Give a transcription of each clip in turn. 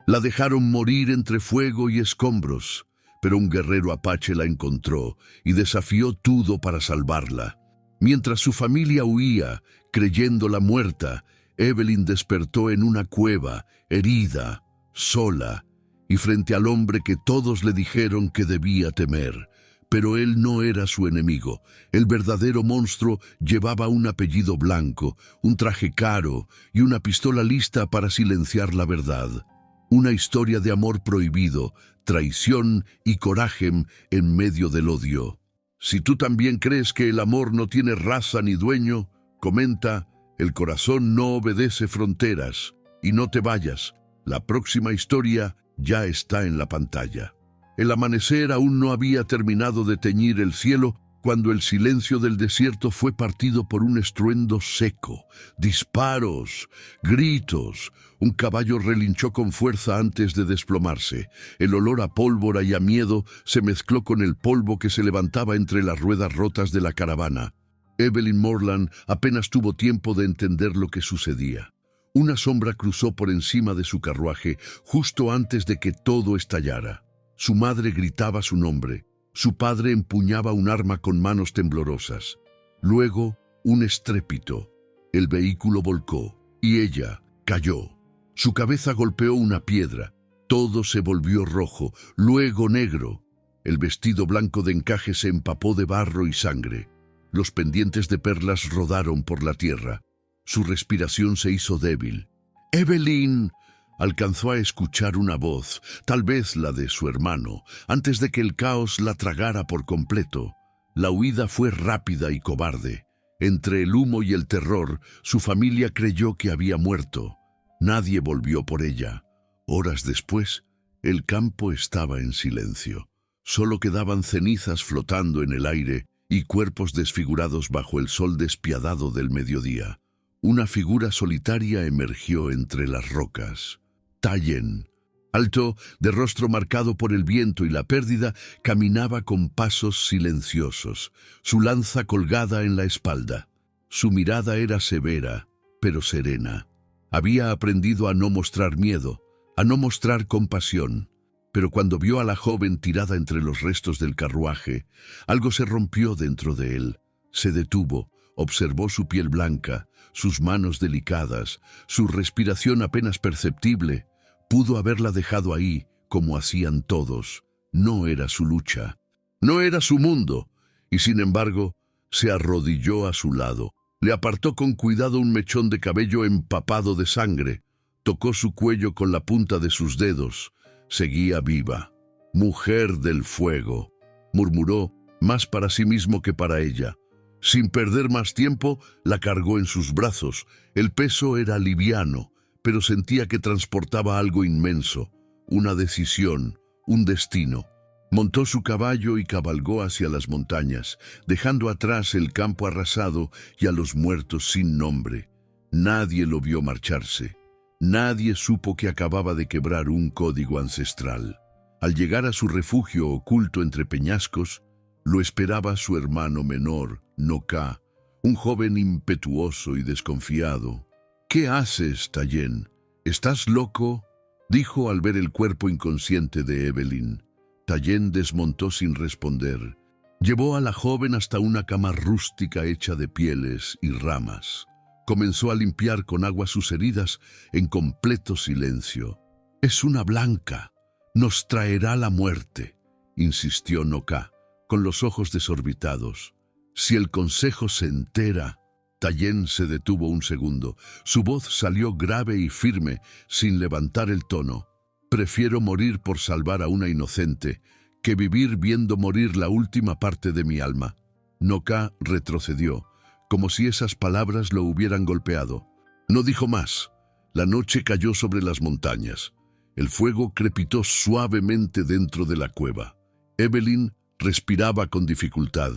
La dejaron morir entre fuego y escombros, pero un guerrero apache la encontró y desafió Tudo para salvarla. Mientras su familia huía, creyéndola muerta, Evelyn despertó en una cueva, herida, sola, y frente al hombre que todos le dijeron que debía temer. Pero él no era su enemigo. El verdadero monstruo llevaba un apellido blanco, un traje caro y una pistola lista para silenciar la verdad. Una historia de amor prohibido, traición y coraje en medio del odio. Si tú también crees que el amor no tiene raza ni dueño, comenta, el corazón no obedece fronteras. Y no te vayas, la próxima historia ya está en la pantalla. El amanecer aún no había terminado de teñir el cielo cuando el silencio del desierto fue partido por un estruendo seco. Disparos, gritos. Un caballo relinchó con fuerza antes de desplomarse. El olor a pólvora y a miedo se mezcló con el polvo que se levantaba entre las ruedas rotas de la caravana. Evelyn Morland apenas tuvo tiempo de entender lo que sucedía. Una sombra cruzó por encima de su carruaje justo antes de que todo estallara. Su madre gritaba su nombre. Su padre empuñaba un arma con manos temblorosas. Luego, un estrépito. El vehículo volcó y ella cayó. Su cabeza golpeó una piedra. Todo se volvió rojo, luego negro. El vestido blanco de encaje se empapó de barro y sangre. Los pendientes de perlas rodaron por la tierra. Su respiración se hizo débil. ¡Evelyn! Alcanzó a escuchar una voz, tal vez la de su hermano, antes de que el caos la tragara por completo. La huida fue rápida y cobarde. Entre el humo y el terror, su familia creyó que había muerto. Nadie volvió por ella. Horas después, el campo estaba en silencio. Solo quedaban cenizas flotando en el aire y cuerpos desfigurados bajo el sol despiadado del mediodía. Una figura solitaria emergió entre las rocas. Tayen, alto, de rostro marcado por el viento y la pérdida, caminaba con pasos silenciosos, su lanza colgada en la espalda. Su mirada era severa, pero serena. Había aprendido a no mostrar miedo, a no mostrar compasión. Pero cuando vio a la joven tirada entre los restos del carruaje, algo se rompió dentro de él. Se detuvo, observó su piel blanca, sus manos delicadas, su respiración apenas perceptible. Pudo haberla dejado ahí, como hacían todos. No era su lucha, no era su mundo, y sin embargo, se arrodilló a su lado. Le apartó con cuidado un mechón de cabello empapado de sangre. Tocó su cuello con la punta de sus dedos. Seguía viva. «Mujer del fuego», murmuró, más para sí mismo que para ella. Sin perder más tiempo, la cargó en sus brazos. El peso era liviano, pero sentía que transportaba algo inmenso, una decisión, un destino. Montó su caballo y cabalgó hacia las montañas, dejando atrás el campo arrasado y a los muertos sin nombre. Nadie lo vio marcharse. Nadie supo que acababa de quebrar un código ancestral. Al llegar a su refugio oculto entre peñascos, lo esperaba su hermano menor, Noka, un joven impetuoso y desconfiado. «¿Qué haces, Tayen? ¿Estás loco?», dijo al ver el cuerpo inconsciente de Evelyn. Tayen desmontó sin responder. Llevó a la joven hasta una cama rústica hecha de pieles y ramas. Comenzó a limpiar con agua sus heridas en completo silencio. «Es una blanca. Nos traerá la muerte», insistió Noka, con los ojos desorbitados. «Si el consejo se entera...» Tayen se detuvo un segundo. Su voz salió grave y firme, sin levantar el tono. «Prefiero morir por salvar a una inocente que vivir viendo morir la última parte de mi alma». Noka retrocedió, como si esas palabras lo hubieran golpeado. No dijo más. La noche cayó sobre las montañas. El fuego crepitó suavemente dentro de la cueva. Evelyn respiraba con dificultad,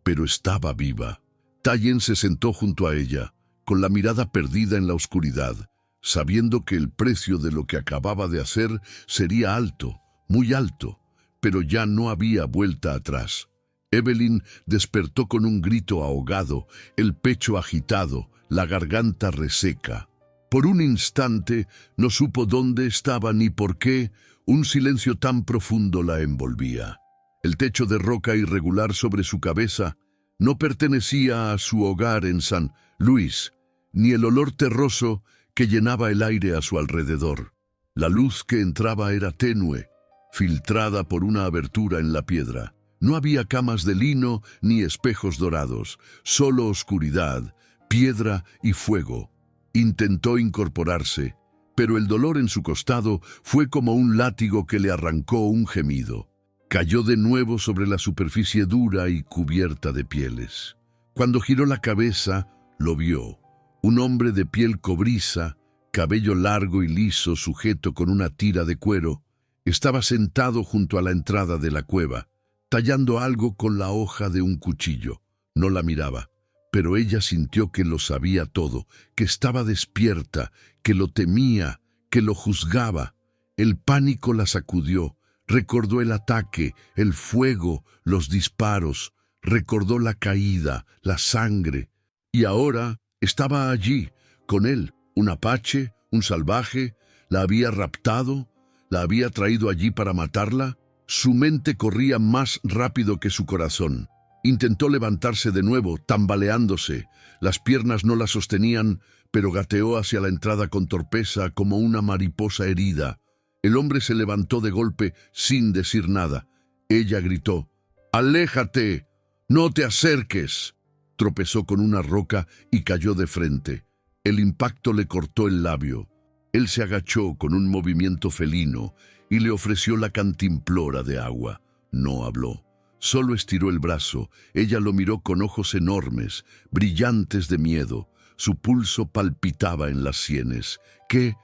pero estaba viva. Tayen se sentó junto a ella, con la mirada perdida en la oscuridad, sabiendo que el precio de lo que acababa de hacer sería alto, muy alto, pero ya no había vuelta atrás. Evelyn despertó con un grito ahogado, el pecho agitado, la garganta reseca. Por un instante no supo dónde estaba ni por qué, un silencio tan profundo la envolvía. El techo de roca irregular sobre su cabeza no pertenecía a su hogar en San Luis, ni el olor terroso que llenaba el aire a su alrededor. La luz que entraba era tenue, filtrada por una abertura en la piedra. No había camas de lino ni espejos dorados, solo oscuridad, piedra y fuego. Intentó incorporarse, pero el dolor en su costado fue como un látigo que le arrancó un gemido. Cayó de nuevo sobre la superficie dura y cubierta de pieles. Cuando giró la cabeza, lo vio. Un hombre de piel cobriza, cabello largo y liso sujeto con una tira de cuero, estaba sentado junto a la entrada de la cueva, tallando algo con la hoja de un cuchillo. No la miraba, pero ella sintió que lo sabía todo, que estaba despierta, que lo temía, que lo juzgaba. El pánico la sacudió, recordó el ataque, el fuego, los disparos, recordó la caída, la sangre. Y ahora estaba allí, con él, un apache, un salvaje, la había raptado, la había traído allí para matarla. Su mente corría más rápido que su corazón. Intentó levantarse de nuevo, tambaleándose. Las piernas no la sostenían, pero gateó hacia la entrada con torpeza como una mariposa herida. El hombre se levantó de golpe sin decir nada. Ella gritó: «¡Aléjate! ¡No te acerques!». Tropezó con una roca y cayó de frente. El impacto le cortó el labio. Él se agachó con un movimiento felino y le ofreció la cantimplora de agua. No habló. Solo estiró el brazo. Ella lo miró con ojos enormes, brillantes de miedo. Su pulso palpitaba en las sienes. ¿Qué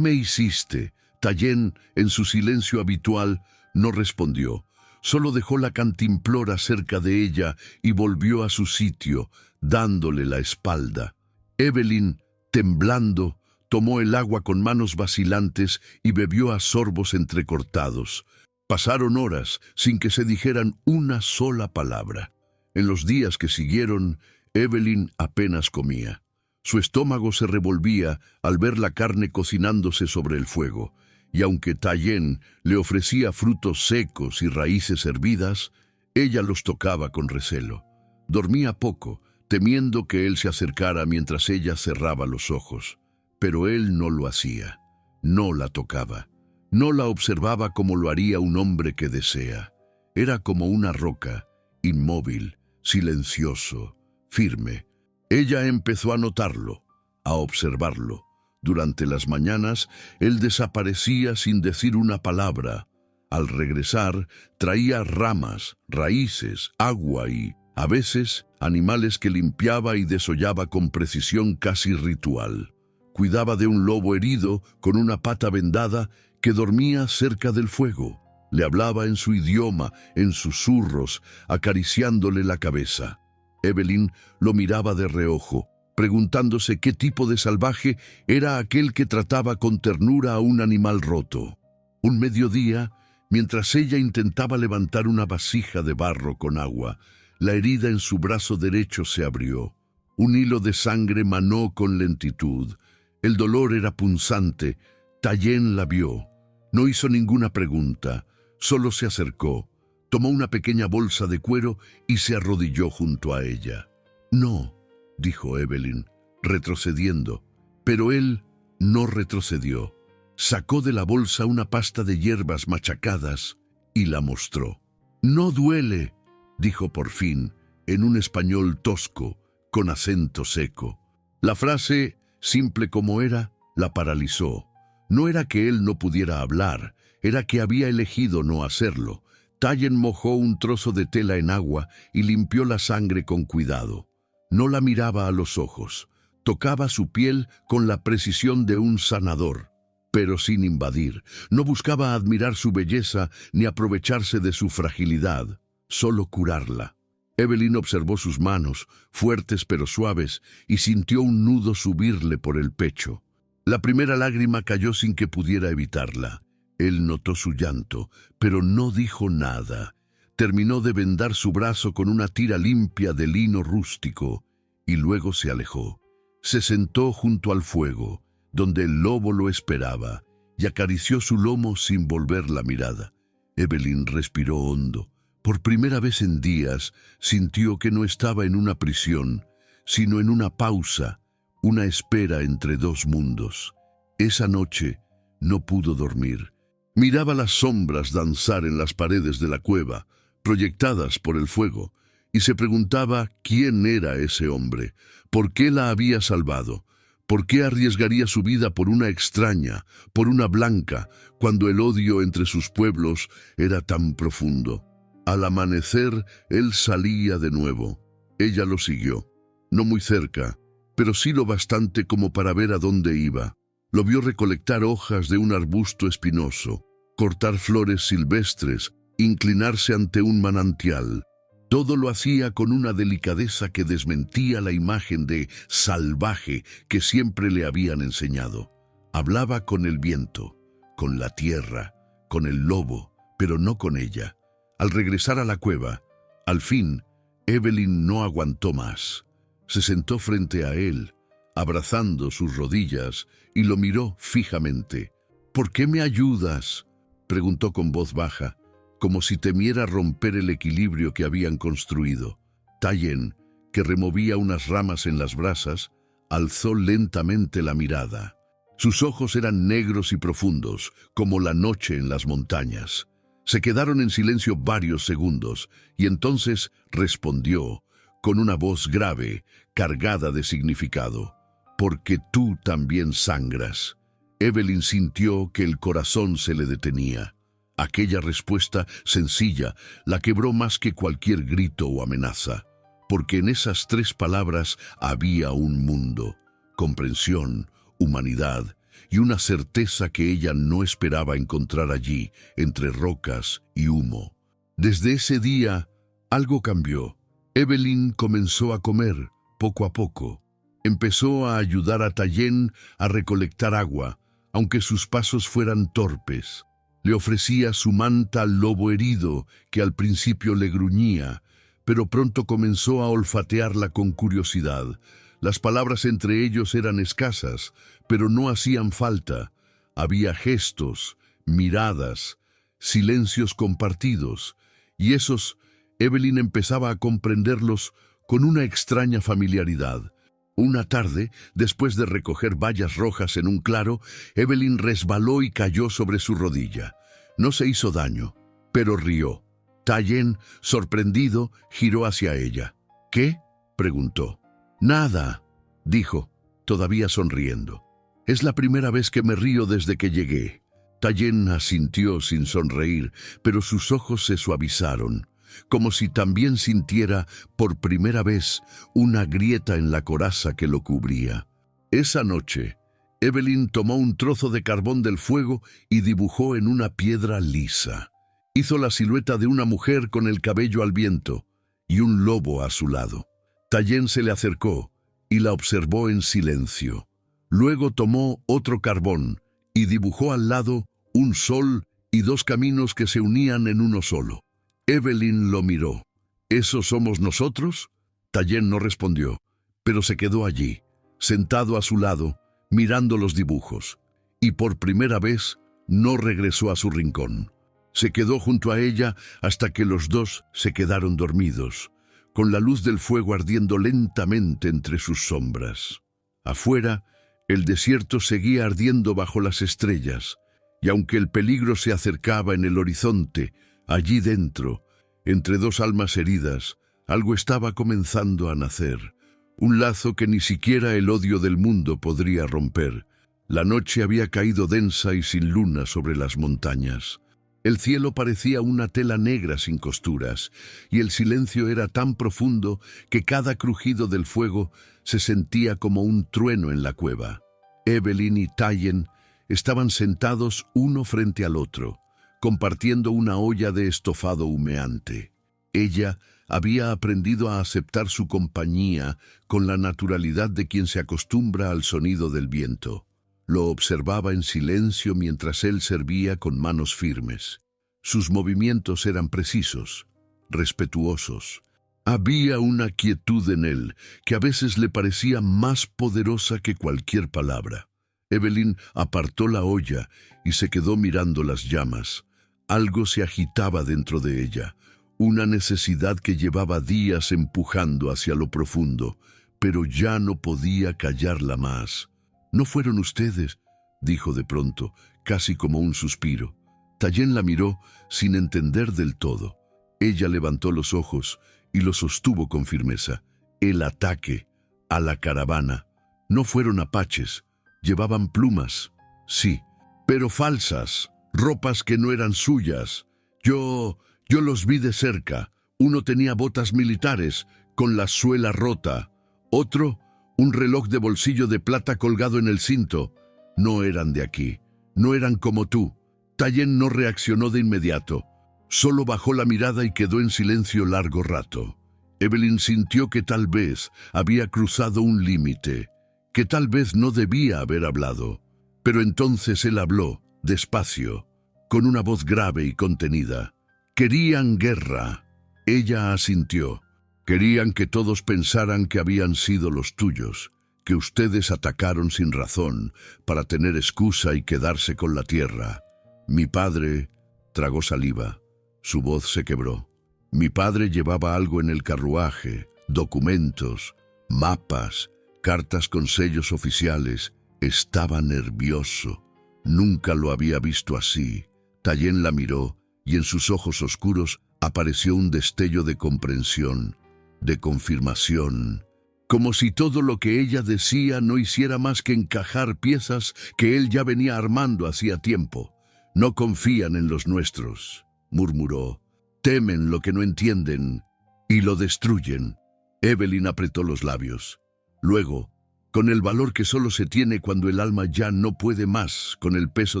me hiciste?» Tallén, en su silencio habitual, no respondió. Solo dejó la cantimplora cerca de ella y volvió a su sitio, dándole la espalda. Evelyn, temblando, tomó el agua con manos vacilantes y bebió a sorbos entrecortados. Pasaron horas sin que se dijeran una sola palabra. En los días que siguieron, Evelyn apenas comía. Su estómago se revolvía al ver la carne cocinándose sobre el fuego, y aunque Tallén le ofrecía frutos secos y raíces hervidas, ella los tocaba con recelo. Dormía poco, temiendo que él se acercara mientras ella cerraba los ojos. Pero él no lo hacía. No la tocaba. No la observaba como lo haría un hombre que desea. Era como una roca, inmóvil, silencioso, firme. Ella empezó a notarlo, a observarlo. Durante las mañanas, él desaparecía sin decir una palabra. Al regresar, traía ramas, raíces, agua y, a veces, animales que limpiaba y desollaba con precisión casi ritual. Cuidaba de un lobo herido con una pata vendada que dormía cerca del fuego. Le hablaba en su idioma, en susurros, acariciándole la cabeza. Evelyn lo miraba de reojo, preguntándose qué tipo de salvaje era aquel que trataba con ternura a un animal roto. Un mediodía, mientras ella intentaba levantar una vasija de barro con agua, la herida en su brazo derecho se abrió. Un hilo de sangre manó con lentitud. El dolor era punzante. Tallén la vio. No hizo ninguna pregunta, solo se acercó, tomó una pequeña bolsa de cuero y se arrodilló junto a ella. «No», dijo Evelyn, retrocediendo, pero él no retrocedió. Sacó de la bolsa una pasta de hierbas machacadas y la mostró. «No duele», dijo por fin, en un español tosco, con acento seco. La frase, simple como era, la paralizó. No era que él no pudiera hablar, era que había elegido no hacerlo. Tallén mojó un trozo de tela en agua y limpió la sangre con cuidado. No la miraba a los ojos, tocaba su piel con la precisión de un sanador, pero sin invadir. No buscaba admirar su belleza ni aprovecharse de su fragilidad, solo curarla. Evelyn observó sus manos, fuertes pero suaves, y sintió un nudo subirle por el pecho. La primera lágrima cayó sin que pudiera evitarla. Él notó su llanto, pero no dijo nada. Terminó de vendar su brazo con una tira limpia de lino rústico y luego se alejó. Se sentó junto al fuego, donde el lobo lo esperaba, y acarició su lomo sin volver la mirada. Evelyn respiró hondo. Por primera vez en días sintió que no estaba en una prisión, sino en una pausa, una espera entre dos mundos. Esa noche no pudo dormir. Miraba las sombras danzar en las paredes de la cueva, proyectadas por el fuego, y se preguntaba quién era ese hombre, por qué la había salvado, por qué arriesgaría su vida por una extraña, por una blanca, cuando el odio entre sus pueblos era tan profundo. Al amanecer, él salía de nuevo. Ella lo siguió, no muy cerca, pero sí lo bastante como para ver a dónde iba. Lo vio recolectar hojas de un arbusto espinoso, cortar flores silvestres, inclinarse ante un manantial. Todo lo hacía con una delicadeza que desmentía la imagen de salvaje que siempre le habían enseñado. Hablaba con el viento, con la tierra, con el lobo, pero no con ella. Al regresar a la cueva, al fin, Evelyn no aguantó más. Se sentó frente a él, abrazando sus rodillas, y lo miró fijamente. «¿Por qué me ayudas?», preguntó con voz baja, como si temiera romper el equilibrio que habían construido. Tayen, que removía unas ramas en las brasas, alzó lentamente la mirada. Sus ojos eran negros y profundos, como la noche en las montañas. Se quedaron en silencio varios segundos, y entonces respondió, con una voz grave, cargada de significado: «Porque tú también sangras». Evelyn sintió que el corazón se le detenía. Aquella respuesta sencilla la quebró más que cualquier grito o amenaza, porque en esas tres palabras había un mundo, comprensión, humanidad y una certeza que ella no esperaba encontrar allí, entre rocas y humo. Desde ese día, algo cambió. Evelyn comenzó a comer, poco a poco. Empezó a ayudar a Tayen a recolectar agua, aunque sus pasos fueran torpes. Le ofrecía su manta al lobo herido, que al principio le gruñía, pero pronto comenzó a olfatearla con curiosidad. Las palabras entre ellos eran escasas, pero no hacían falta. Había gestos, miradas, silencios compartidos, y esos Evelyn empezaba a comprenderlos con una extraña familiaridad. Una tarde, después de recoger bayas rojas en un claro, Evelyn resbaló y cayó sobre su rodilla. No se hizo daño, pero rió. Tayen, sorprendido, giró hacia ella. «¿Qué?», preguntó. «Nada», dijo, todavía sonriendo. «Es la primera vez que me río desde que llegué». Tayen asintió sin sonreír, pero sus ojos se suavizaron, como si también sintiera por primera vez una grieta en la coraza que lo cubría. Esa noche, Evelyn tomó un trozo de carbón del fuego y dibujó en una piedra lisa. Hizo la silueta de una mujer con el cabello al viento y un lobo a su lado. Tayen se le acercó y la observó en silencio. Luego tomó otro carbón y dibujó al lado un sol y dos caminos que se unían en uno solo. Evelyn lo miró. «¿Esos somos nosotros?». Tayen no respondió, pero se quedó allí, sentado a su lado, mirando los dibujos, y por primera vez no regresó a su rincón. Se quedó junto a ella hasta que los dos se quedaron dormidos, con la luz del fuego ardiendo lentamente entre sus sombras. Afuera, el desierto seguía ardiendo bajo las estrellas, y aunque el peligro se acercaba en el horizonte, allí dentro, entre dos almas heridas, algo estaba comenzando a nacer. Un lazo que ni siquiera el odio del mundo podría romper. La noche había caído densa y sin luna sobre las montañas. El cielo parecía una tela negra sin costuras, y el silencio era tan profundo que cada crujido del fuego se sentía como un trueno en la cueva. Evelyn y Tayen estaban sentados uno frente al otro, compartiendo una olla de estofado humeante. Ella había aprendido a aceptar su compañía con la naturalidad de quien se acostumbra al sonido del viento. Lo observaba en silencio mientras él servía con manos firmes. Sus movimientos eran precisos, respetuosos. Había una quietud en él que a veces le parecía más poderosa que cualquier palabra. Evelyn apartó la olla y se quedó mirando las llamas. Algo se agitaba dentro de ella, una necesidad que llevaba días empujando hacia lo profundo, pero ya no podía callarla más. «¿No fueron ustedes?», dijo de pronto, casi como un suspiro. Tallien la miró sin entender del todo. Ella levantó los ojos y los sostuvo con firmeza. El ataque a la caravana. No fueron apaches, llevaban plumas, sí, pero falsas, ropas que no eran suyas. Yo los vi de cerca. Uno tenía botas militares con la suela rota. Otro, un reloj de bolsillo de plata colgado en el cinto. No eran de aquí, no eran como tú. Tallien no reaccionó de inmediato. Solo bajó la mirada y quedó en silencio largo rato. Evelyn sintió que tal vez había cruzado un límite, que tal vez no debía haber hablado. Pero entonces él habló, despacio, con una voz grave y contenida. «Querían guerra». Ella asintió. «Querían que todos pensaran que habían sido los tuyos, que ustedes atacaron sin razón, para tener excusa y quedarse con la tierra. Mi padre…» Tragó saliva. Su voz se quebró. «Mi padre llevaba algo en el carruaje, documentos, mapas, cartas con sellos oficiales. Estaba nervioso. Nunca lo había visto así». Tallien la miró y en sus ojos oscuros apareció un destello de comprensión, de confirmación, como si todo lo que ella decía no hiciera más que encajar piezas que él ya venía armando hacía tiempo. «No confían en los nuestros», murmuró. «Temen lo que no entienden y lo destruyen». Evelyn apretó los labios. Luego, con el valor que solo se tiene cuando el alma ya no puede más con el peso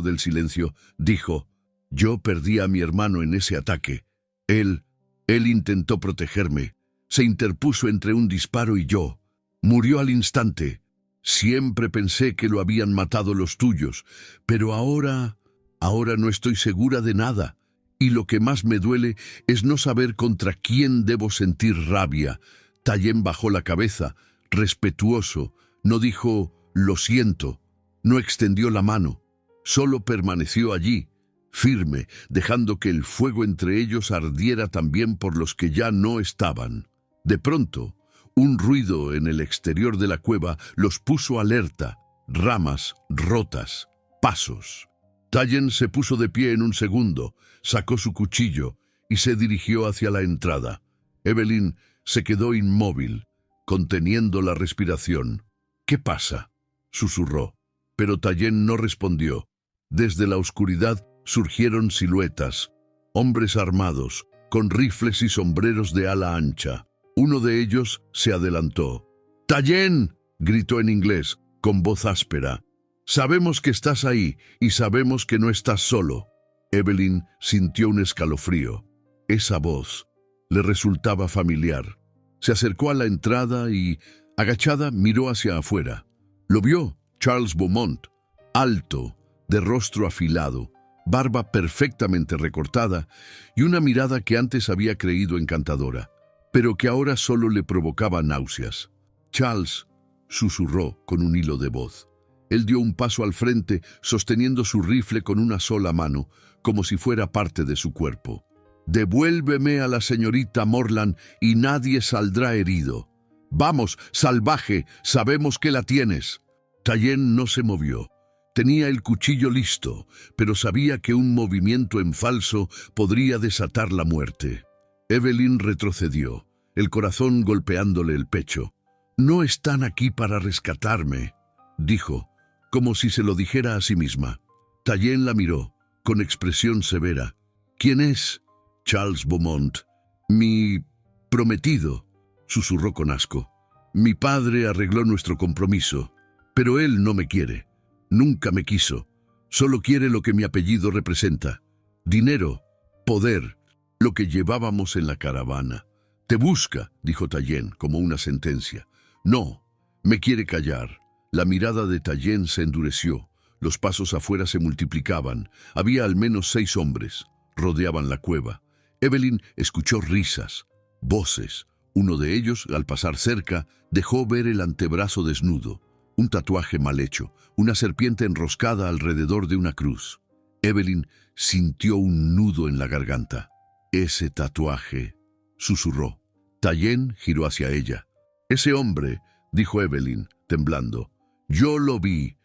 del silencio, dijo: «Yo perdí a mi hermano en ese ataque. Él intentó protegerme. Se interpuso entre un disparo y yo. Murió al instante. Siempre pensé que lo habían matado los tuyos, pero ahora no estoy segura de nada. Y lo que más me duele es no saber contra quién debo sentir rabia». Tallien bajó la cabeza, respetuoso. No dijo «lo siento», no extendió la mano. Solo permaneció allí, firme, dejando que el fuego entre ellos ardiera también por los que ya no estaban. De pronto, un ruido en el exterior de la cueva los puso alerta. Ramas rotas, pasos. Tallien se puso de pie en un segundo, sacó su cuchillo y se dirigió hacia la entrada. Evelyn se quedó inmóvil, conteniendo la respiración. «¿Qué pasa?», susurró, pero Tallien no respondió. Desde la oscuridad surgieron siluetas, hombres armados, con rifles y sombreros de ala ancha. Uno de ellos se adelantó. «¡Tallien!», gritó en inglés, con voz áspera. «Sabemos que estás ahí y sabemos que no estás solo». Evelyn sintió un escalofrío. Esa voz le resultaba familiar. Se acercó a la entrada y, agachada, miró hacia afuera. Lo vio Charles Beaumont, alto, de rostro afilado, barba perfectamente recortada y una mirada que antes había creído encantadora, pero que ahora solo le provocaba náuseas. «Charles», susurró con un hilo de voz. Él dio un paso al frente, sosteniendo su rifle con una sola mano, como si fuera parte de su cuerpo. «Devuélveme a la señorita Morland y nadie saldrá herido. Vamos, salvaje, sabemos que la tienes». Tallien no se movió. Tenía el cuchillo listo, pero sabía que un movimiento en falso podría desatar la muerte. Evelyn retrocedió, el corazón golpeándole el pecho. «No están aquí para rescatarme», dijo, como si se lo dijera a sí misma. Tallien la miró, con expresión severa. «¿Quién es?» «Charles Beaumont». «Mi prometido», susurró con asco. «Mi padre arregló nuestro compromiso, pero él no me quiere. Nunca me quiso. Solo quiere lo que mi apellido representa. Dinero, poder, lo que llevábamos en la caravana». «Te busca», dijo Tallien, como una sentencia. «No, me quiere callar». La mirada de Tallien se endureció. Los pasos afuera se multiplicaban. Había al menos 6 hombres. Rodeaban la cueva. Evelyn escuchó risas, voces. Uno de ellos, al pasar cerca, dejó ver el antebrazo desnudo. un tatuaje mal hecho, una serpiente enroscada alrededor de una cruz. Evelyn sintió un nudo en la garganta. «Ese tatuaje», susurró. Tayen giró hacia ella. «Ese hombre», dijo Evelyn, temblando. «Yo lo vi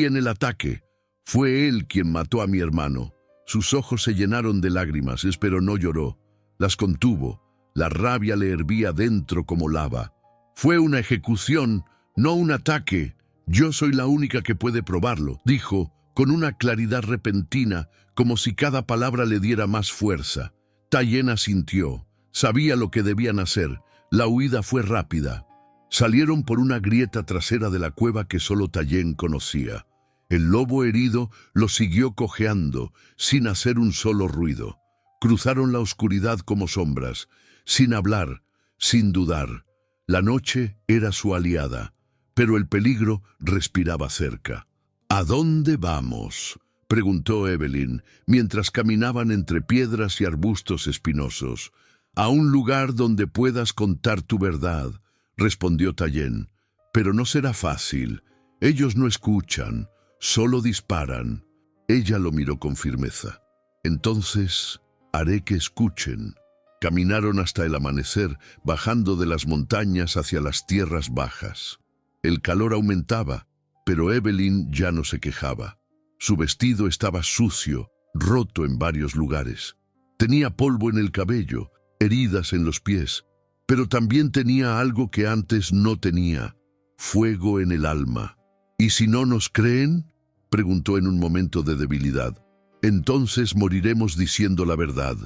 en el ataque. Fue él quien mató a mi hermano». Sus ojos se llenaron de lágrimas, pero no lloró. Las contuvo. La rabia le hervía dentro como lava. «Fue una ejecución, no un ataque. Yo soy la única que puede probarlo», dijo, con una claridad repentina, como si cada palabra le diera más fuerza. Tayen asintió. Sabía lo que debían hacer. La huida fue rápida. Salieron por una grieta trasera de la cueva que solo Tayen conocía. El lobo herido los siguió cojeando, sin hacer un solo ruido. Cruzaron la oscuridad como sombras, sin hablar, sin dudar. La noche era su aliada, pero el peligro respiraba cerca. «¿A dónde vamos?», preguntó Evelyn, mientras caminaban entre piedras y arbustos espinosos. «A un lugar donde puedas contar tu verdad», respondió Tayen. «Pero no será fácil. Ellos no escuchan, solo disparan». Ella lo miró con firmeza. «Entonces haré que escuchen». Caminaron hasta el amanecer, bajando de las montañas hacia las tierras bajas. El calor aumentaba, pero Evelyn ya no se quejaba. Su vestido estaba sucio, roto en varios lugares. Tenía polvo en el cabello, heridas en los pies, pero también tenía algo que antes no tenía: fuego en el alma. «¿Y si no nos creen?», preguntó en un momento de debilidad. «Entonces moriremos diciendo la verdad»,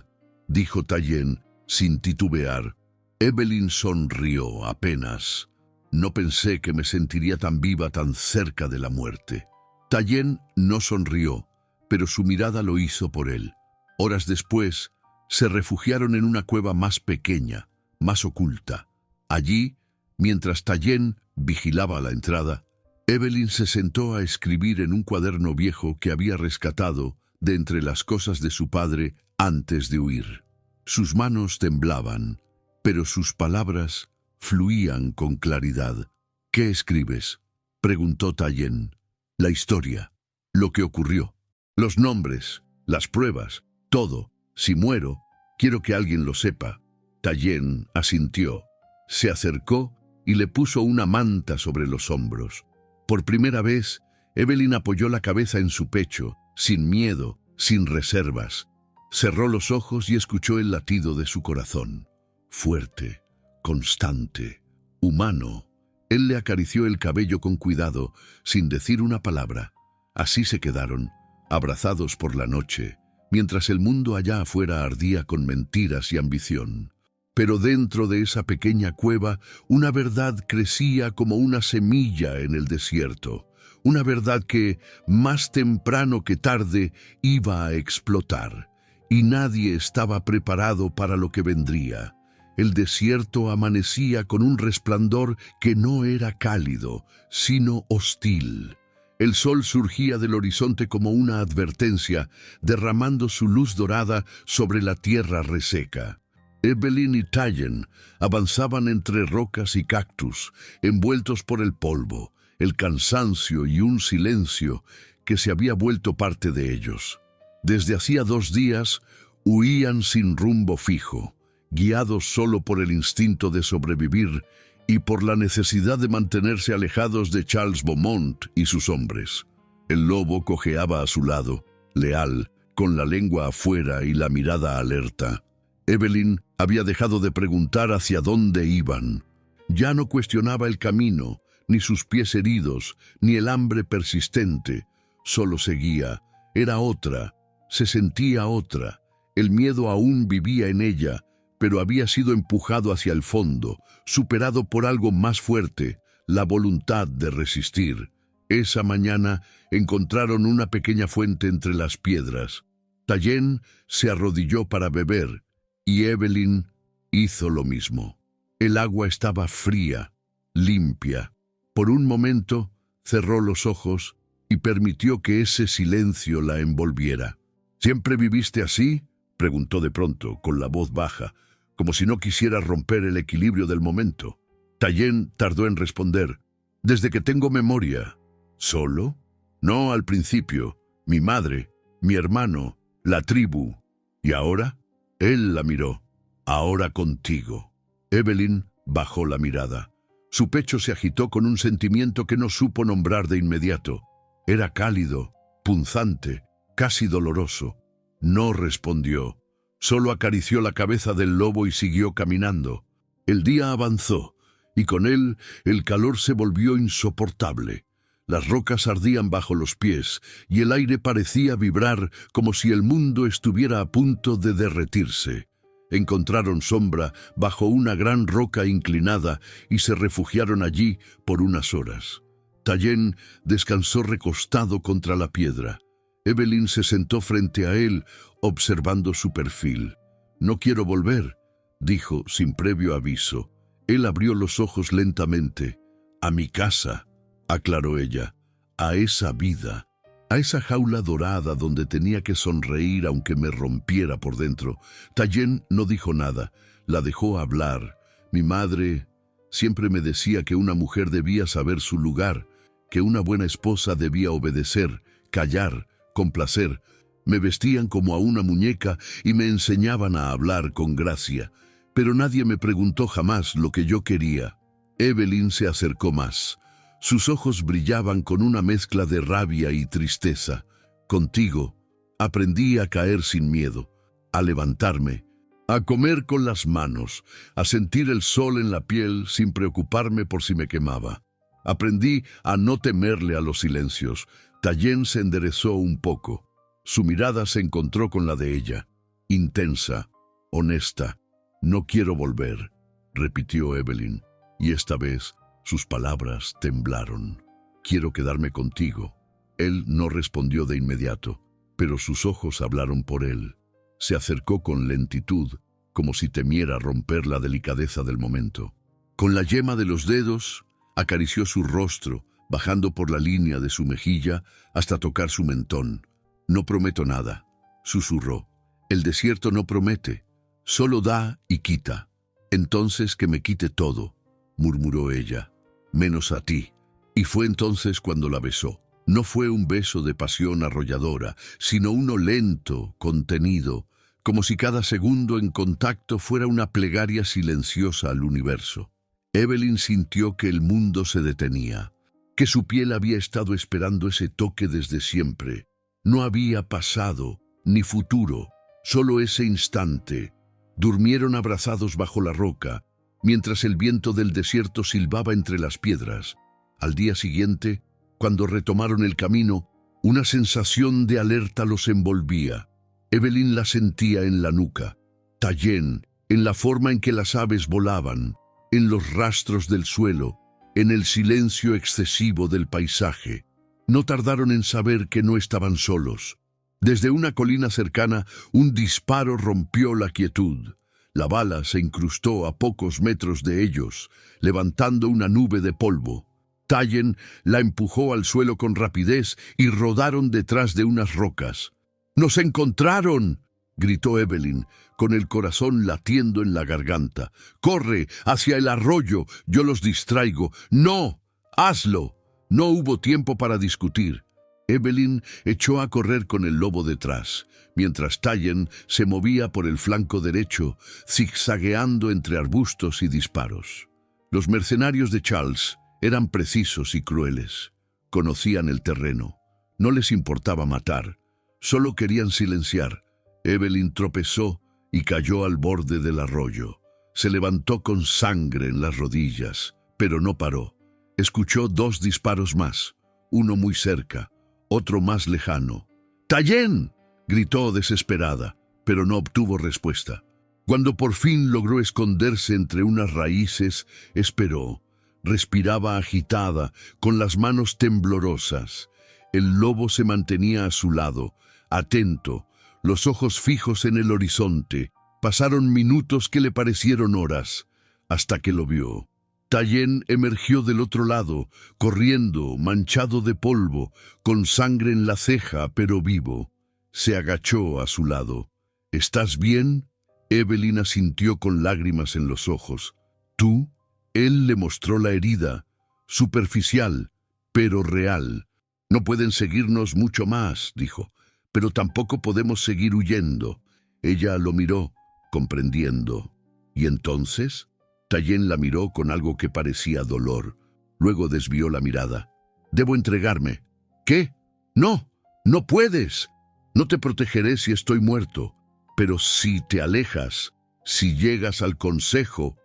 dijo Tayen, sin titubear. Evelyn sonrió apenas. «No pensé que me sentiría tan viva tan cerca de la muerte». Tayen no sonrió, pero su mirada lo hizo por él. Horas después, se refugiaron en una cueva más pequeña, más oculta. Allí, mientras Tayen vigilaba la entrada, Evelyn se sentó a escribir en un cuaderno viejo que había rescatado de entre las cosas de su padre antes de huir. Sus manos temblaban, pero sus palabras fluían con claridad. «¿Qué escribes?», preguntó Tayen. «La historia, lo que ocurrió, los nombres, las pruebas, todo. Si muero, quiero que alguien lo sepa». Tayen asintió. Se acercó y le puso una manta sobre los hombros. Por primera vez, Evelyn apoyó la cabeza en su pecho, sin miedo, sin reservas. Cerró los ojos y escuchó el latido de su corazón. Fuerte, constante, humano. Él le acarició el cabello con cuidado, sin decir una palabra. Así se quedaron, abrazados por la noche, mientras el mundo allá afuera ardía con mentiras y ambición. Pero dentro de esa pequeña cueva, una verdad crecía como una semilla en el desierto. Una verdad que, más temprano que tarde, iba a explotar. Y nadie estaba preparado para lo que vendría. El desierto amanecía con un resplandor que no era cálido, sino hostil. El sol surgía del horizonte como una advertencia, derramando su luz dorada sobre la tierra reseca. Evelyn y Tayen avanzaban entre rocas y cactus, envueltos por el polvo, el cansancio y un silencio que se había vuelto parte de ellos. Desde hacía 2 días huían sin rumbo fijo, guiados solo por el instinto de sobrevivir y por la necesidad de mantenerse alejados de Charles Beaumont y sus hombres. El lobo cojeaba a su lado, leal, con la lengua afuera y la mirada alerta. Evelyn había dejado de preguntar hacia dónde iban. Ya no cuestionaba el camino, ni sus pies heridos, ni el hambre persistente. Solo seguía. Era otra. Se sentía otra. El miedo aún vivía en ella, pero había sido empujado hacia el fondo, superado por algo más fuerte, la voluntad de resistir. Esa mañana encontraron una pequeña fuente entre las piedras. Tayen se arrodilló para beber, y Evelyn hizo lo mismo. El agua estaba fría, limpia. Por un momento cerró los ojos y permitió que ese silencio la envolviera. «¿Siempre viviste así?», preguntó de pronto, con la voz baja, como si no quisiera romper el equilibrio del momento. Tayen tardó en responder. Desde que tengo memoria. ¿Solo? No, al principio. Mi madre, mi hermano, la tribu. ¿Y ahora? Él la miró. Ahora contigo. Evelyn bajó la mirada. Su pecho se agitó con un sentimiento que no supo nombrar de inmediato. Era cálido, punzante, casi doloroso. No respondió. Solo acarició la cabeza del lobo y siguió caminando. El día avanzó, y con él el calor se volvió insoportable. Las rocas ardían bajo los pies, y el aire parecía vibrar como si el mundo estuviera a punto de derretirse. Encontraron sombra bajo una gran roca inclinada y se refugiaron allí por unas horas. Tayen descansó recostado contra la piedra. Evelyn se sentó frente a él, observando su perfil. «No quiero volver», dijo sin previo aviso. Él abrió los ojos lentamente. «A mi casa», aclaró ella, «a esa vida, a esa jaula dorada donde tenía que sonreír aunque me rompiera por dentro». Tayen no dijo nada, la dejó hablar. «Mi madre siempre me decía que una mujer debía saber su lugar, que una buena esposa debía obedecer, callar, complacer. Me vestían como a una muñeca y me enseñaban a hablar con gracia, pero nadie me preguntó jamás lo que yo quería». Evelyn se acercó más. Sus ojos brillaban con una mezcla de rabia y tristeza. «Contigo aprendí a caer sin miedo, a levantarme, a comer con las manos, a sentir el sol en la piel sin preocuparme por si me quemaba. Aprendí a no temerle a los silencios». Tayen se enderezó un poco. Su mirada se encontró con la de ella, intensa, honesta. «No quiero volver», repitió Evelyn, y esta vez sus palabras temblaron. «Quiero quedarme contigo». Él no respondió de inmediato, pero sus ojos hablaron por él. Se acercó con lentitud, como si temiera romper la delicadeza del momento. Con la yema de los dedos, acarició su rostro, bajando por la línea de su mejilla hasta tocar su mentón. «No prometo nada», susurró. «El desierto no promete, solo da y quita». «Entonces que me quite todo», murmuró ella, «menos a ti». Y fue entonces cuando la besó. No fue un beso de pasión arrolladora, sino uno lento, contenido, como si cada segundo en contacto fuera una plegaria silenciosa al universo. Evelyn sintió que el mundo se detenía, que su piel había estado esperando ese toque desde siempre. No había pasado ni futuro, solo ese instante. Durmieron abrazados bajo la roca, mientras el viento del desierto silbaba entre las piedras. Al día siguiente, cuando retomaron el camino, una sensación de alerta los envolvía. Evelyn la sentía en la nuca, Tayen, en la forma en que las aves volaban, en los rastros del suelo, en el silencio excesivo del paisaje. No tardaron en saber que no estaban solos. Desde una colina cercana, un disparo rompió la quietud. La bala se incrustó a pocos metros de ellos, levantando una nube de polvo. Tayen la empujó al suelo con rapidez y rodaron detrás de unas rocas. «¡Nos encontraron!», gritó Evelyn, con el corazón latiendo en la garganta. «¡Corre hacia el arroyo! Yo los distraigo». «¡No! ¡Hazlo!». No hubo tiempo para discutir. Evelyn echó a correr con el lobo detrás, mientras Tayen se movía por el flanco derecho, zigzagueando entre arbustos y disparos. Los mercenarios de Charles eran precisos y crueles. Conocían el terreno. No les importaba matar. Solo querían silenciar. Evelyn tropezó y cayó al borde del arroyo. Se levantó con sangre en las rodillas, pero no paró. Escuchó 2 disparos más, uno muy cerca, otro más lejano. «¡Tayen!», gritó desesperada, pero no obtuvo respuesta. Cuando por fin logró esconderse entre unas raíces, esperó. Respiraba agitada, con las manos temblorosas. El lobo se mantenía a su lado, atento, los ojos fijos en el horizonte. Pasaron minutos que le parecieron horas, hasta que lo vio. Tayen emergió del otro lado, corriendo, manchado de polvo, con sangre en la ceja, pero vivo. Se agachó a su lado. «¿Estás bien?». Evelyn asintió con lágrimas en los ojos. «¿Tú?». Él le mostró la herida. superficial, pero real. No pueden seguirnos mucho más, dijo, pero tampoco podemos seguir huyendo. Ella lo miró, comprendiendo. ¿Y entonces? Tayen la miró con algo que parecía dolor. Luego desvió la mirada. Debo entregarme. ¿Qué? No, no puedes. No te protegeré si estoy muerto. Pero si te alejas, si llegas al consejo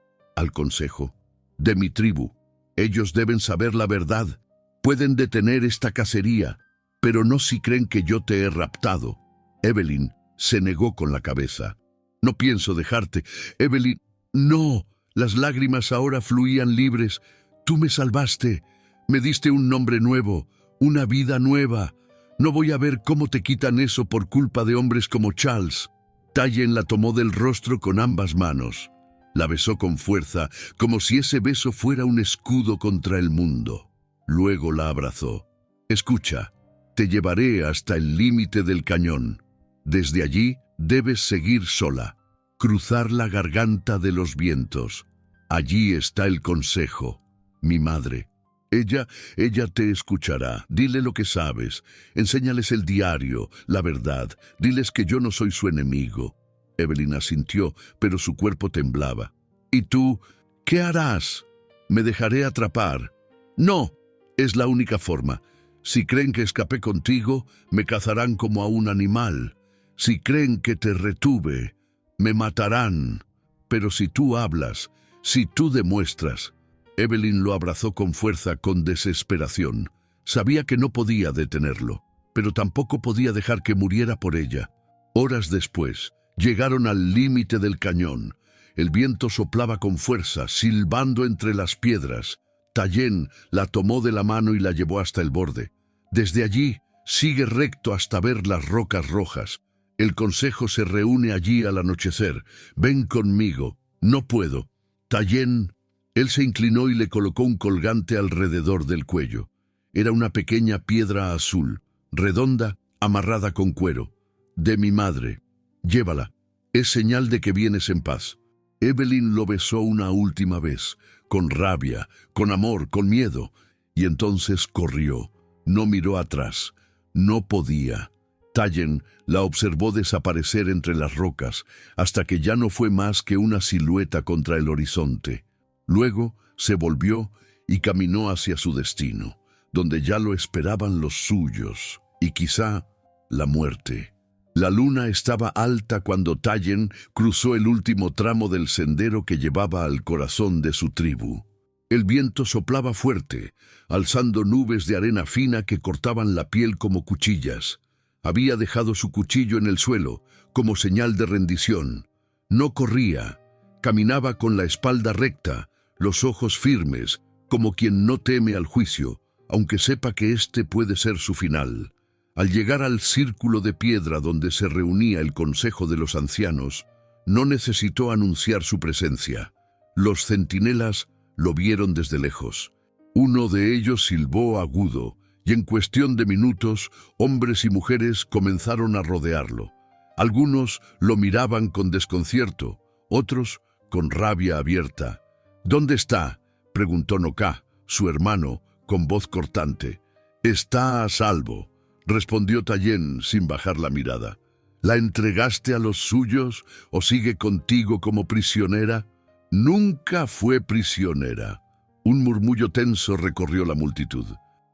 de mi tribu, ellos deben saber la verdad. Pueden detener esta cacería, pero no si creen que yo te he raptado. Evelyn se negó con la cabeza. No pienso dejarte. Evelyn, no. Las lágrimas ahora fluían libres. Tú me salvaste. Me diste un nombre nuevo, una vida nueva. No voy a ver cómo te quitan eso por culpa de hombres como Charles. Tayen la tomó del rostro con ambas manos. La besó con fuerza, como si ese beso fuera un escudo contra el mundo. Luego la abrazó. Escucha, te llevaré hasta el límite del cañón. Desde allí debes seguir sola, cruzar la garganta de los vientos. Allí está el consejo, mi madre. Ella te escuchará. Dile lo que sabes. Enséñales el diario, la verdad. Diles que yo no soy su enemigo. Evelyn asintió, pero su cuerpo temblaba. ¿Y tú? ¿Qué harás? ¿Me dejaré atrapar? No, es la única forma. Si creen que escapé contigo, me cazarán como a un animal. Si creen que te retuve, me matarán. Pero si tú hablas, si tú demuestras... Evelyn lo abrazó con fuerza, con desesperación. Sabía que no podía detenerlo, pero tampoco podía dejar que muriera por ella. Horas después, llegaron al límite del cañón. El viento soplaba con fuerza, silbando entre las piedras. Tayen la tomó de la mano y la llevó hasta el borde. Desde allí, sigue recto hasta ver las rocas rojas. El consejo se reúne allí al anochecer. Ven conmigo. No puedo. Tayen... Él se inclinó y le colocó un colgante alrededor del cuello. Era una pequeña piedra azul, redonda, amarrada con cuero. De mi madre. Llévala. Es señal de que vienes en paz. Evelyn lo besó una última vez, con rabia, con amor, con miedo. Y entonces corrió. No miró atrás. No podía. Tayen la observó desaparecer entre las rocas, hasta que ya no fue más que una silueta contra el horizonte. Luego se volvió y caminó hacia su destino, donde ya lo esperaban los suyos, y quizá la muerte. La luna estaba alta cuando Tayen cruzó el último tramo del sendero que llevaba al corazón de su tribu. El viento soplaba fuerte, alzando nubes de arena fina que cortaban la piel como cuchillas. Había dejado su cuchillo en el suelo, como señal de rendición. No corría, caminaba con la espalda recta, los ojos firmes, como quien no teme al juicio, aunque sepa que este puede ser su final. Al llegar al círculo de piedra donde se reunía el consejo de los ancianos, no necesitó anunciar su presencia. Los centinelas lo vieron desde lejos. Uno de ellos silbó agudo, y en cuestión de minutos, hombres y mujeres comenzaron a rodearlo. Algunos lo miraban con desconcierto, otros con rabia abierta. ¿Dónde está?, preguntó Noká, su hermano, con voz cortante. Está a salvo, respondió Tayen sin bajar la mirada. ¿La entregaste a los suyos o sigue contigo como prisionera? Nunca fue prisionera. Un murmullo tenso recorrió la multitud.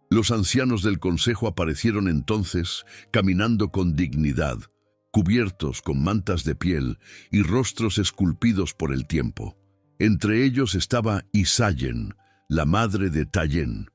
Los ancianos del consejo aparecieron entonces, caminando con dignidad, cubiertos con mantas de piel y rostros esculpidos por el tiempo. Entre ellos estaba Isayen, la madre de Tayen.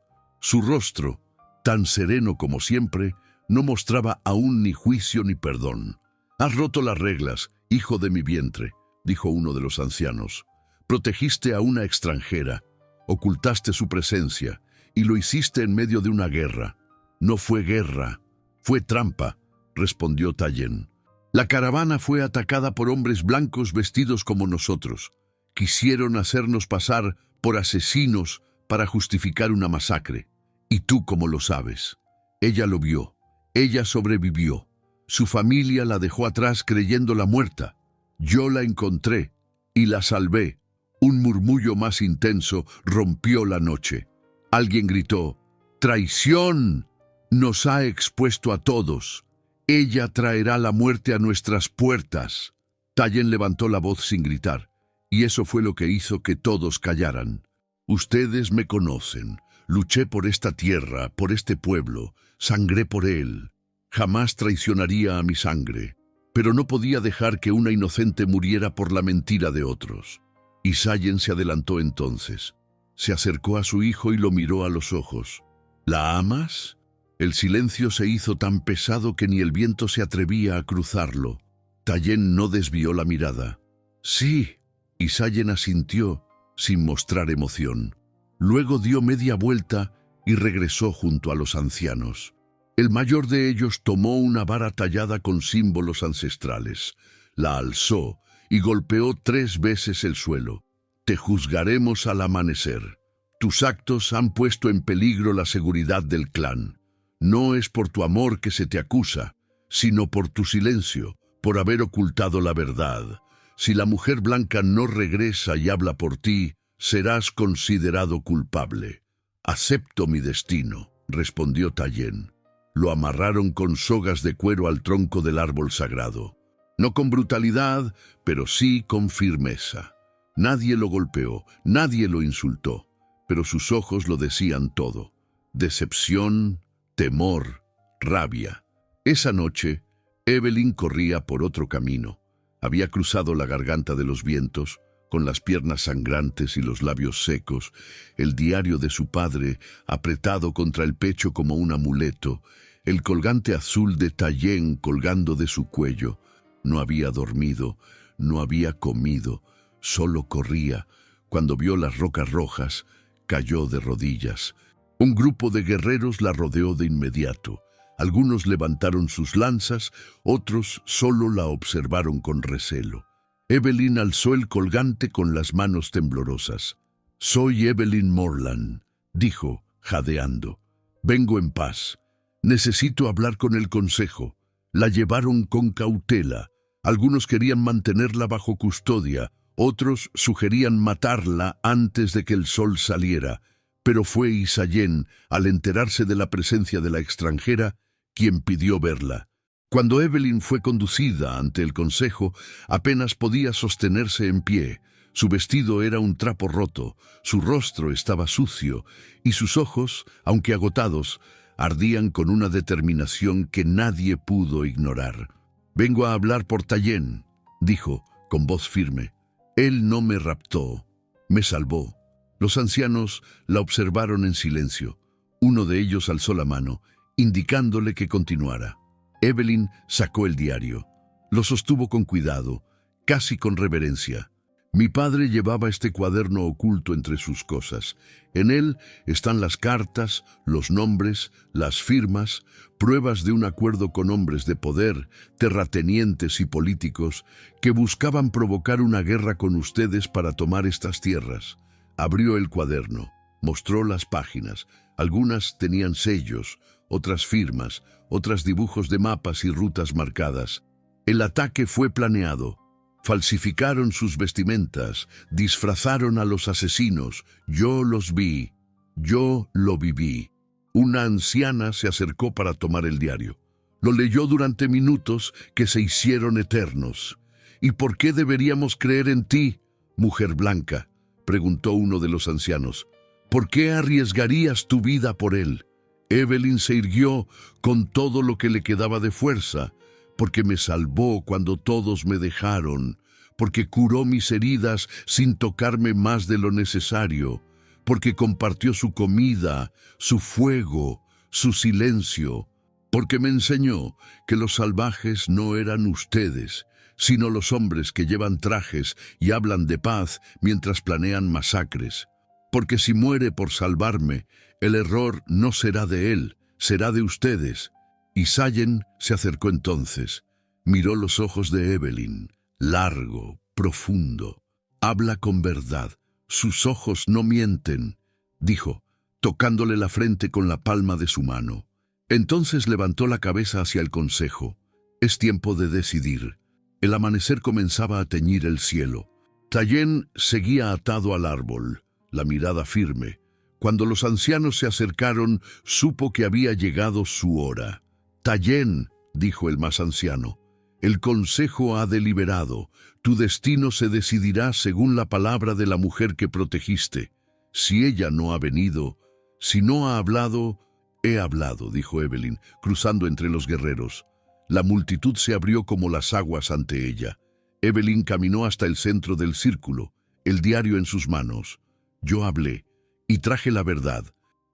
Su rostro, tan sereno como siempre, no mostraba aún ni juicio ni perdón. «Has roto las reglas, hijo de mi vientre», dijo uno de los ancianos. «Protegiste a una extranjera, ocultaste su presencia, y lo hiciste en medio de una guerra». «No fue guerra, fue trampa», respondió Tayen. «La caravana fue atacada por hombres blancos vestidos como nosotros. Quisieron hacernos pasar por asesinos para justificar una masacre. ¿Y tú cómo lo sabes?» Ella lo vio. Ella sobrevivió. Su familia la dejó atrás creyéndola muerta. Yo la encontré y la salvé. Un murmullo más intenso rompió la noche. Alguien gritó: ¡traición! Nos ha expuesto a todos. Ella traerá la muerte a nuestras puertas. Tallien levantó la voz sin gritar, y eso fue lo que hizo que todos callaran. Ustedes me conocen. Luché por esta tierra, por este pueblo. Sangré por él. Jamás traicionaría a mi sangre. Pero no podía dejar que una inocente muriera por la mentira de otros. Isayen se adelantó entonces. Se acercó a su hijo y lo miró a los ojos. ¿La amas? El silencio se hizo tan pesado que ni el viento se atrevía a cruzarlo. Tallien no desvió la mirada. Sí, Isayen asintió, sin mostrar emoción. Luego dio media vuelta y regresó junto a los ancianos. El mayor de ellos tomó una vara tallada con símbolos ancestrales, la alzó y golpeó 3 veces el suelo. Te juzgaremos al amanecer. Tus actos han puesto en peligro la seguridad del clan. No es por tu amor que se te acusa, sino por tu silencio, por haber ocultado la verdad. Si la mujer blanca no regresa y habla por ti, serás considerado culpable. Acepto mi destino, respondió Tallien. Lo amarraron con sogas de cuero al tronco del árbol sagrado. No con brutalidad, pero sí con firmeza. Nadie lo golpeó, nadie lo insultó, pero sus ojos lo decían todo. Decepción, temor, rabia. Esa noche, Evelyn corría por otro camino. Había cruzado la garganta de los vientos, con las piernas sangrantes y los labios secos, el diario de su padre apretado contra el pecho como un amuleto, el colgante azul de Tallien colgando de su cuello. No había dormido, no había comido, solo corría. Cuando vio las rocas rojas, cayó de rodillas. Un grupo de guerreros la rodeó de inmediato. Algunos levantaron sus lanzas, otros solo la observaron con recelo. Evelyn alzó el colgante con las manos temblorosas. «Soy Evelyn Morland», dijo, jadeando. «Vengo en paz. Necesito hablar con el consejo». La llevaron con cautela. Algunos querían mantenerla bajo custodia, otros sugerían matarla antes de que el sol saliera. Pero fue Isayen, al enterarse de la presencia de la extranjera, quien pidió verla. Cuando Evelyn fue conducida ante el consejo, apenas podía sostenerse en pie. Su vestido era un trapo roto, su rostro estaba sucio, y sus ojos, aunque agotados, ardían con una determinación que nadie pudo ignorar. «Vengo a hablar por Tallien», dijo, con voz firme. «Él no me raptó, me salvó». Los ancianos la observaron en silencio. Uno de ellos alzó la mano, indicándole que continuara. Evelyn sacó el diario. Lo sostuvo con cuidado, casi con reverencia. Mi padre llevaba este cuaderno oculto entre sus cosas. En él están las cartas, los nombres, las firmas, pruebas de un acuerdo con hombres de poder, terratenientes y políticos, que buscaban provocar una guerra con ustedes para tomar estas tierras. Abrió el cuaderno, mostró las páginas. Algunas tenían sellos, otras firmas, otras dibujos de mapas y rutas marcadas. El ataque fue planeado. Falsificaron sus vestimentas, disfrazaron a los asesinos. Yo los vi, yo lo viví. Una anciana se acercó para tomar el diario. Lo leyó durante minutos que se hicieron eternos. ¿Y por qué deberíamos creer en ti, mujer blanca?, preguntó uno de los ancianos. ¿Por qué arriesgarías tu vida por él? Evelyn se irguió con todo lo que le quedaba de fuerza, porque me salvó cuando todos me dejaron, porque curó mis heridas sin tocarme más de lo necesario, porque compartió su comida, su fuego, su silencio, porque me enseñó que los salvajes no eran ustedes, sino los hombres que llevan trajes y hablan de paz mientras planean masacres. Porque si muere por salvarme, el error no será de él, será de ustedes. Isayen se acercó entonces. Miró los ojos de Evelyn, largo, profundo. Habla con verdad, sus ojos no mienten, dijo, tocándole la frente con la palma de su mano. Entonces levantó la cabeza hacia el consejo. Es tiempo de decidir. El amanecer comenzaba a teñir el cielo. Tallien seguía atado al árbol, la mirada firme. Cuando los ancianos se acercaron, supo que había llegado su hora. «Tayen», dijo el más anciano, «el consejo ha deliberado. Tu destino se decidirá según la palabra de la mujer que protegiste. Si ella no ha venido, si no ha hablado, he hablado», dijo Evelyn, cruzando entre los guerreros. La multitud se abrió como las aguas ante ella. Evelyn caminó hasta el centro del círculo, el diario en sus manos. «Yo hablé y traje la verdad».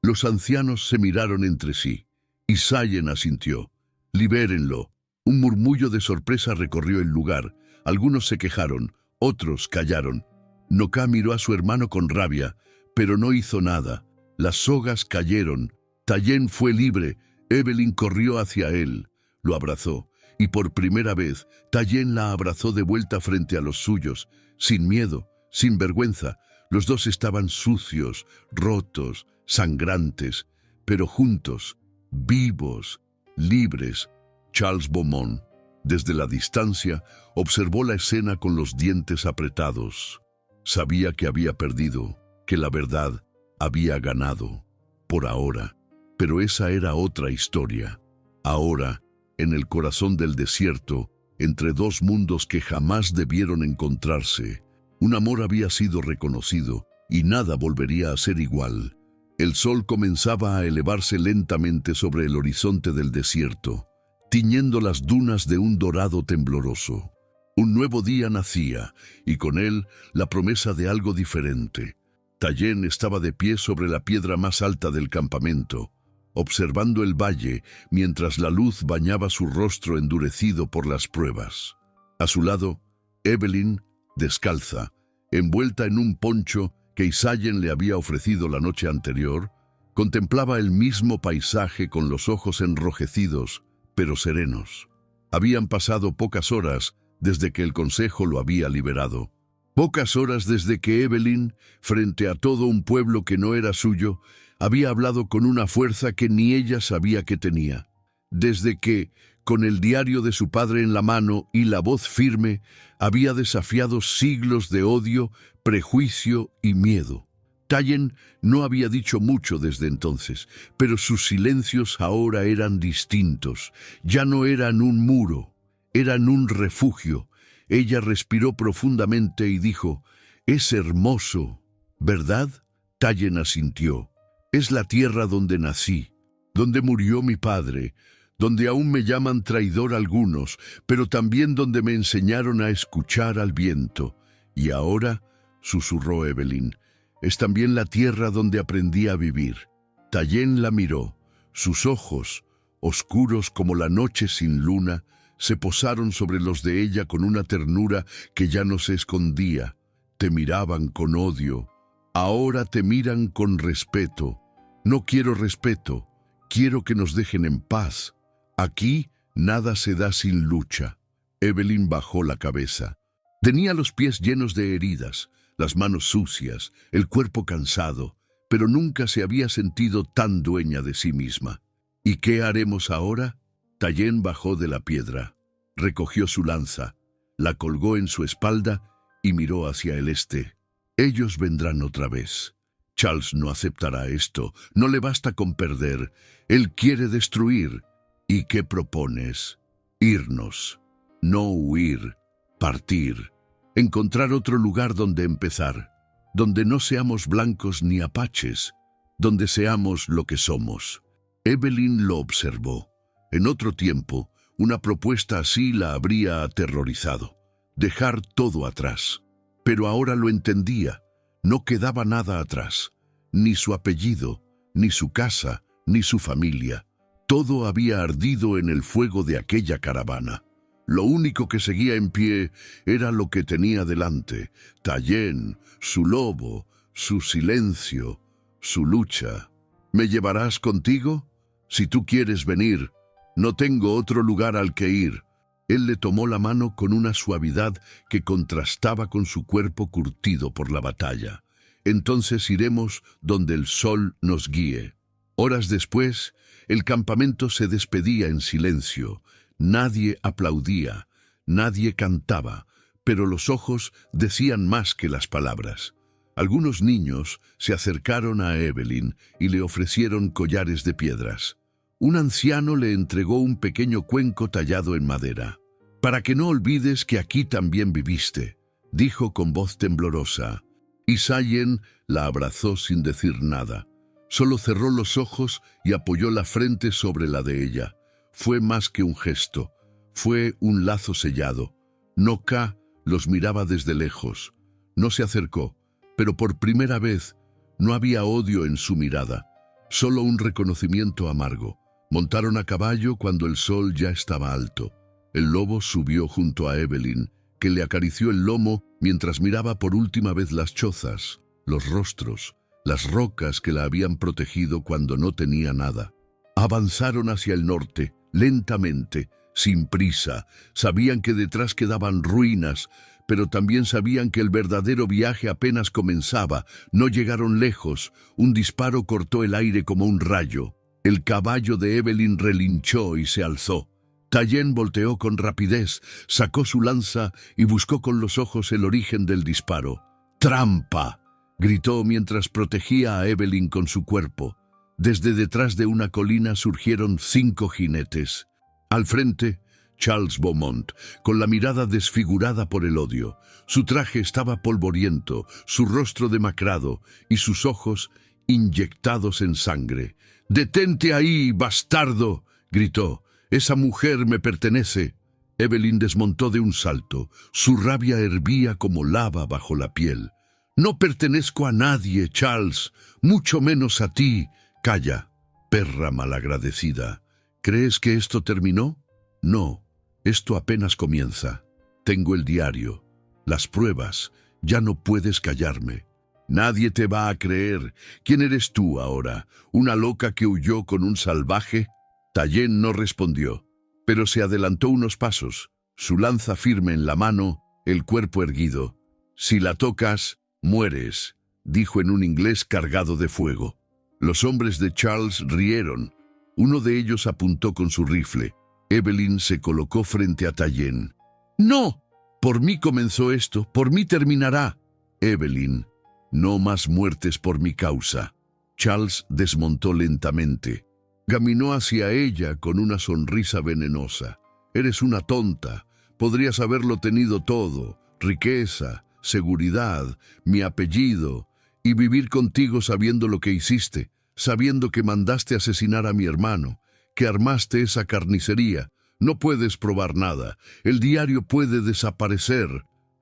Los ancianos se miraron entre sí. Isayen asintió. «Libérenlo». Un murmullo de sorpresa recorrió el lugar. Algunos se quejaron, otros callaron. Noká miró a su hermano con rabia, pero no hizo nada. Las sogas cayeron. Tayen fue libre. Evelyn corrió hacia él. Lo abrazó, y por primera vez, Tayen la abrazó de vuelta frente a los suyos, sin miedo, sin vergüenza. Los dos estaban sucios, rotos, sangrantes, pero juntos, vivos, libres. Charles Beaumont, desde la distancia, observó la escena con los dientes apretados. Sabía que había perdido, que la verdad había ganado, por ahora. Pero esa era otra historia. Ahora, en el corazón del desierto, entre dos mundos que jamás debieron encontrarse, un amor había sido reconocido y nada volvería a ser igual. El sol comenzaba a elevarse lentamente sobre el horizonte del desierto, tiñendo las dunas de un dorado tembloroso. Un nuevo día nacía, y con él la promesa de algo diferente. Tayen estaba de pie sobre la piedra más alta del campamento, observando el valle mientras la luz bañaba su rostro endurecido por las pruebas. A su lado, Evelyn, descalza, envuelta en un poncho que Isayen le había ofrecido la noche anterior, contemplaba el mismo paisaje con los ojos enrojecidos, pero serenos. Habían pasado pocas horas desde que el consejo lo había liberado. Pocas horas desde que Evelyn, frente a todo un pueblo que no era suyo, había hablado con una fuerza que ni ella sabía que tenía. Desde que, con el diario de su padre en la mano y la voz firme, había desafiado siglos de odio, prejuicio y miedo. Tayen no había dicho mucho desde entonces, pero sus silencios ahora eran distintos. Ya no eran un muro, eran un refugio. Ella respiró profundamente y dijo: «Es hermoso, ¿verdad?». Tayen asintió. «Es la tierra donde nací, donde murió mi padre, donde aún me llaman traidor algunos, pero también donde me enseñaron a escuchar al viento. Y ahora», susurró Evelyn, «es también la tierra donde aprendí a vivir». Tayen la miró. Sus ojos, oscuros como la noche sin luna, se posaron sobre los de ella con una ternura que ya no se escondía. Te miraban con odio. Ahora te miran con respeto. No quiero respeto. Quiero que nos dejen en paz. Aquí nada se da sin lucha». Evelyn bajó la cabeza. Tenía los pies llenos de heridas, las manos sucias, el cuerpo cansado, pero nunca se había sentido tan dueña de sí misma. «¿Y qué haremos ahora?». Tayen bajó de la piedra, recogió su lanza, la colgó en su espalda y miró hacia el este. «Ellos vendrán otra vez. Charles no aceptará esto, no le basta con perder. Él quiere destruir. ¿Y qué propones?». «Irnos. No huir. Partir. Encontrar otro lugar donde empezar. Donde no seamos blancos ni apaches. Donde seamos lo que somos». Evelyn lo observó. En otro tiempo, una propuesta así la habría aterrorizado. Dejar todo atrás. Pero ahora lo entendía. No quedaba nada atrás. Ni su apellido, ni su casa, ni su familia. Todo había ardido en el fuego de aquella caravana. Lo único que seguía en pie era lo que tenía delante: Tayen, su lobo, su silencio, su lucha. «¿Me llevarás contigo? Si tú quieres venir, no tengo otro lugar al que ir». Él le tomó la mano con una suavidad que contrastaba con su cuerpo curtido por la batalla. «Entonces iremos donde el sol nos guíe». Horas después, el campamento se despedía en silencio. Nadie aplaudía, nadie cantaba, pero los ojos decían más que las palabras. Algunos niños se acercaron a Evelyn y le ofrecieron collares de piedras. Un anciano le entregó un pequeño cuenco tallado en madera. «Para que no olvides que aquí también viviste», dijo con voz temblorosa. Y Sayen la abrazó sin decir nada. Solo cerró los ojos y apoyó la frente sobre la de ella. Fue más que un gesto, fue un lazo sellado. Noka los miraba desde lejos. No se acercó, pero por primera vez no había odio en su mirada, solo un reconocimiento amargo. Montaron a caballo cuando el sol ya estaba alto. El lobo subió junto a Evelyn, que le acarició el lomo mientras miraba por última vez las chozas, los rostros, las rocas que la habían protegido cuando no tenía nada. Avanzaron hacia el norte, lentamente, sin prisa. Sabían que detrás quedaban ruinas, pero también sabían que el verdadero viaje apenas comenzaba. No llegaron lejos. Un disparo cortó el aire como un rayo. El caballo de Evelyn relinchó y se alzó. Tayen volteó con rapidez, sacó su lanza y buscó con los ojos el origen del disparo. ¡Trampa!, gritó mientras protegía a Evelyn con su cuerpo. Desde detrás de una colina surgieron 5 jinetes. Al frente, Charles Beaumont, con la mirada desfigurada por el odio. Su traje estaba polvoriento, su rostro demacrado y sus ojos inyectados en sangre. «¡Detente ahí, bastardo!», gritó. «Esa mujer me pertenece». Evelyn desmontó de un salto. Su rabia hervía como lava bajo la piel. «No pertenezco a nadie, Charles, mucho menos a ti». «Calla, perra malagradecida. ¿Crees que esto terminó? No, esto apenas comienza. Tengo el diario, las pruebas. Ya no puedes callarme. Nadie te va a creer. ¿Quién eres tú ahora? ¿Una loca que huyó con un salvaje?» Tayen no respondió, pero se adelantó unos pasos, su lanza firme en la mano, el cuerpo erguido. «Si la tocas, mueres», dijo en un inglés cargado de fuego. Los hombres de Charles rieron. Uno de ellos apuntó con su rifle. Evelyn se colocó frente a Tayen. «¡No! Por mí comenzó esto, por mí terminará». «Evelyn, no más muertes por mi causa». Charles desmontó lentamente. Caminó hacia ella con una sonrisa venenosa. «Eres una tonta. Podrías haberlo tenido todo, riqueza, seguridad, mi apellido, y vivir contigo sabiendo lo que hiciste, sabiendo que mandaste asesinar a mi hermano, que armaste esa carnicería. No puedes probar nada. El diario puede desaparecer.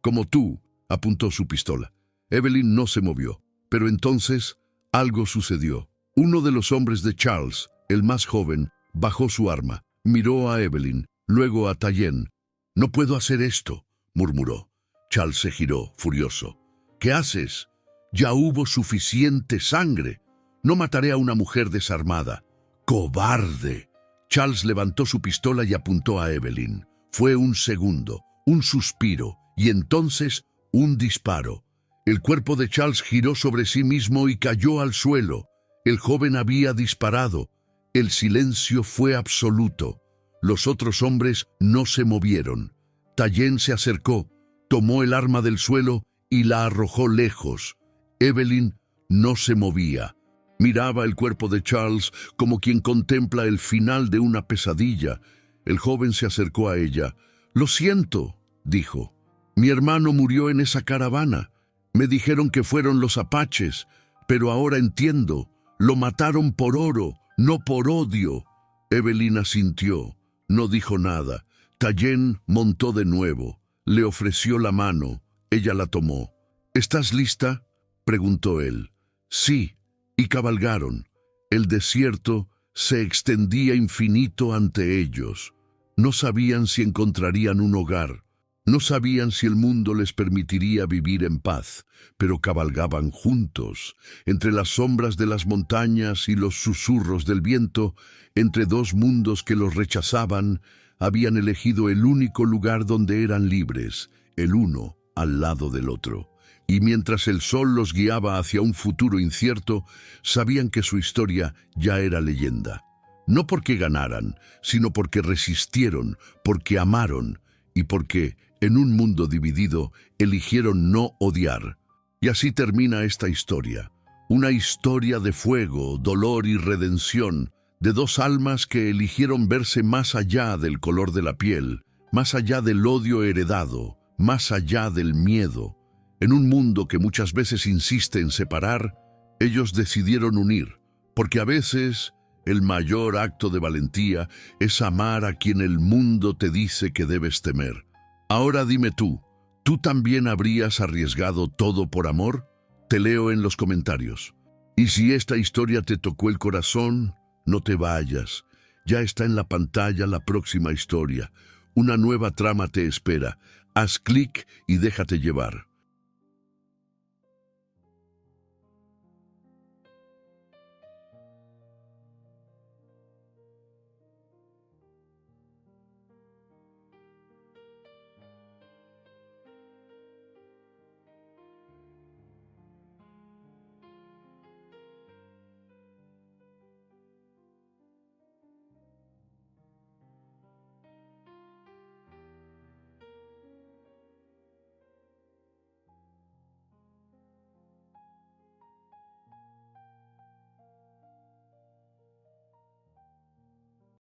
Como tú», apuntó su pistola. Evelyn no se movió, pero entonces algo sucedió. Uno de los hombres de Charles, el más joven, bajó su arma, miró a Evelyn, luego a Tayen. «No puedo hacer esto», murmuró. Charles se giró, furioso. «¿Qué haces? Ya hubo suficiente sangre. No mataré a una mujer desarmada». «¡Cobarde!». Charles levantó su pistola y apuntó a Evelyn. Fue un segundo, un suspiro, y entonces un disparo. El cuerpo de Charles giró sobre sí mismo y cayó al suelo. El joven había disparado. El silencio fue absoluto. Los otros hombres no se movieron. Tayen se acercó, tomó el arma del suelo y la arrojó lejos. Evelyn no se movía. Miraba el cuerpo de Charles como quien contempla el final de una pesadilla. El joven se acercó a ella. «Lo siento», dijo. «Mi hermano murió en esa caravana. Me dijeron que fueron los apaches, pero ahora entiendo. Lo mataron por oro, no por odio». Evelyn asintió. No dijo nada. Tayen montó de nuevo. Le ofreció la mano. Ella la tomó. «¿Estás lista?», preguntó él. «Sí», y cabalgaron. El desierto se extendía infinito ante ellos. No sabían si encontrarían un hogar. No sabían si el mundo les permitiría vivir en paz, pero cabalgaban juntos, entre las sombras de las montañas y los susurros del viento, entre dos mundos que los rechazaban. Habían elegido el único lugar donde eran libres, el uno al lado del otro. Y mientras el sol los guiaba hacia un futuro incierto, sabían que su historia ya era leyenda. No porque ganaran, sino porque resistieron, porque amaron y porque, en un mundo dividido, eligieron no odiar. Y así termina esta historia. Una historia de fuego, dolor y redención, de dos almas que eligieron verse más allá del color de la piel, más allá del odio heredado, más allá del miedo. En un mundo que muchas veces insiste en separar, ellos decidieron unir, porque a veces el mayor acto de valentía es amar a quien el mundo te dice que debes temer. Ahora dime tú, ¿tú también habrías arriesgado todo por amor? Te leo en los comentarios. Y si esta historia te tocó el corazón, no te vayas. Ya está en la pantalla la próxima historia. Una nueva trama te espera. Haz clic y déjate llevar.